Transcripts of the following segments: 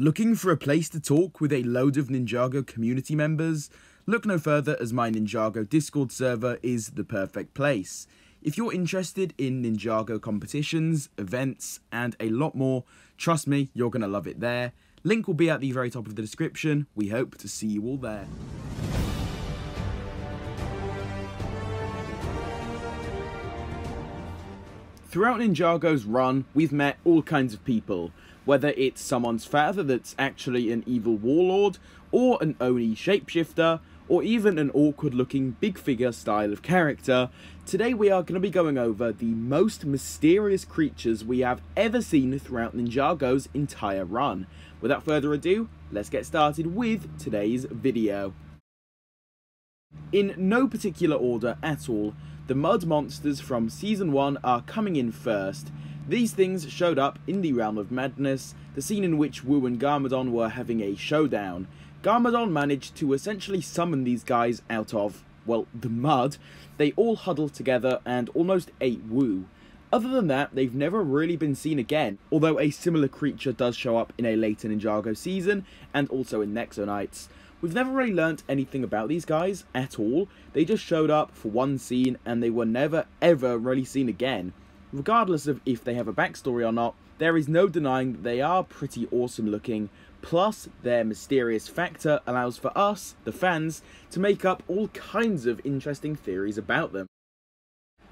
Looking for a place to talk with a load of Ninjago community members? Look no further, as my Ninjago Discord server is the perfect place. If you're interested in Ninjago competitions, events, and a lot more, trust me, you're going to love it there. Link will be at the very top of the description. We hope to see you all there. Throughout Ninjago's run, we've met all kinds of people, whether it's someone's father that's actually an evil warlord, or an Oni shapeshifter, or even an awkward looking big figure style of character. Today we are going to be going over the most mysterious creatures we have ever seen throughout Ninjago's entire run. Without further ado, let's get started with today's video. In no particular order at all, the mud monsters from Season 1 are coming in first. These things showed up in the Realm of Madness, the scene in which Wu and Garmadon were having a showdown. Garmadon managed to essentially summon these guys out of, well, the mud. They all huddled together and almost ate Wu. Other than that, they've never really been seen again, although a similar creature does show up in a later Ninjago season, and also in Nexo Knights. We've never really learnt anything about these guys at all. They just showed up for one scene and they were never ever really seen again. Regardless of if they have a backstory or not, there is no denying that they are pretty awesome looking, plus their mysterious factor allows for us, the fans, to make up all kinds of interesting theories about them.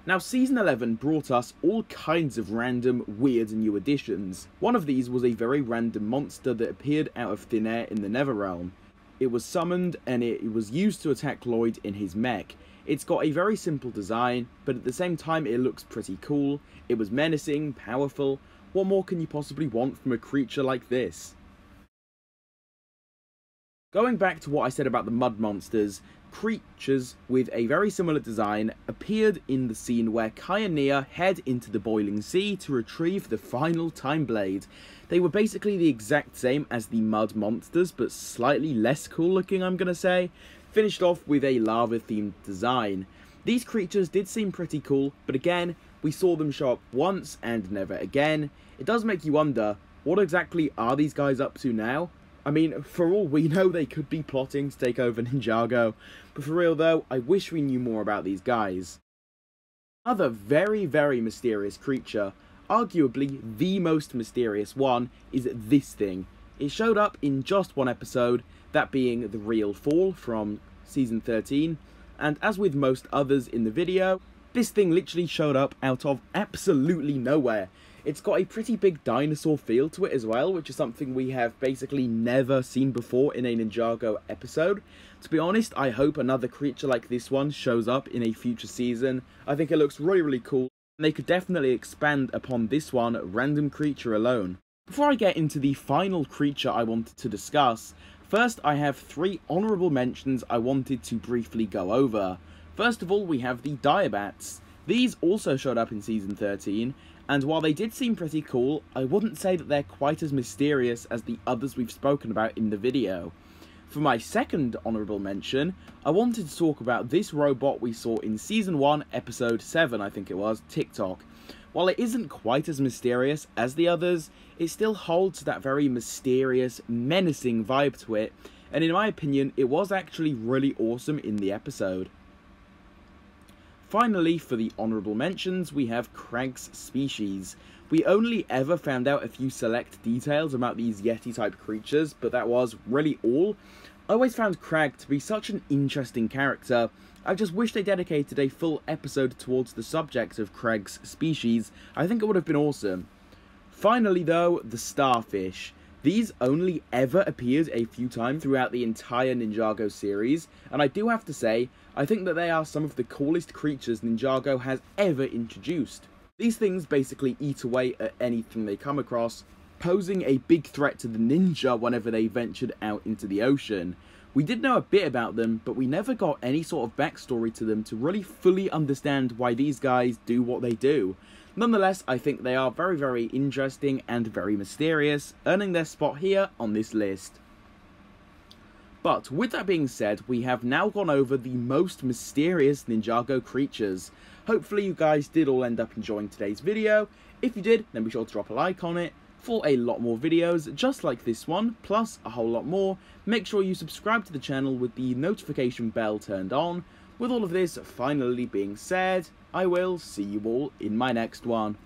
Now, Season 11 brought us all kinds of random, weird new additions. One of these was a very random monster that appeared out of thin air in the Netherrealm. It was summoned and it was used to attack Lloyd in his mech. It's got a very simple design, but at the same time it looks pretty cool. It was menacing, powerful. What more can you possibly want from a creature like this? Going back to what I said about the mud monsters, creatures with a very similar design appeared in the scene where Kai and Nia head into the boiling sea to retrieve the final time blade. They were basically the exact same as the mud monsters, but slightly less cool looking, I'm gonna say, finished off with a lava themed design. These creatures did seem pretty cool, but again, we saw them show up once and never again. It does make you wonder, what exactly are these guys up to now? I mean, for all we know, they could be plotting to take over Ninjago, but for real though, I wish we knew more about these guys. Another very mysterious creature, arguably the most mysterious one, is this thing. It showed up in just one episode, that being the Real Fall from Season 13, and as with most others in the video, this thing literally showed up out of absolutely nowhere. It's got a pretty big dinosaur feel to it as well, which is something we have basically never seen before in a Ninjago episode. To be honest, I hope another creature like this one shows up in a future season. I think it looks really cool, and they could definitely expand upon this one random creature alone. Before I get into the final creature I wanted to discuss, first I have 3 honourable mentions I wanted to briefly go over. First of all, we have the Diabats. These also showed up in Season 13, and while they did seem pretty cool, I wouldn't say that they're quite as mysterious as the others we've spoken about in the video. For my second honourable mention, I wanted to talk about this robot we saw in Season 1, Episode 7, I think it was, TikTok. While it isn't quite as mysterious as the others, it still holds that very mysterious, menacing vibe to it, and in my opinion, it was actually really awesome in the episode. Finally, for the honourable mentions, we have Krag's species. We only ever found out a few select details about these Yeti-type creatures, but that was really all. I always found Krag to be such an interesting character. I just wish they dedicated a full episode towards the subject of Krag's species. I think it would have been awesome. Finally though, the starfish. These only ever appeared a few times throughout the entire Ninjago series, and I do have to say, I think that they are some of the coolest creatures Ninjago has ever introduced. These things basically eat away at anything they come across, posing a big threat to the ninja whenever they ventured out into the ocean. We did know a bit about them, but we never got any sort of backstory to them to really fully understand why these guys do what they do. Nonetheless, I think they are very interesting and very mysterious, earning their spot here on this list. But with that being said, we have now gone over the most mysterious Ninjago creatures. Hopefully you guys did all end up enjoying today's video. If you did, then be sure to drop a like on it. for a lot more videos just like this one, plus a whole lot more. Make sure you subscribe to the channel with the notification bell turned on. With all of this finally being said, I will see you all in my next one.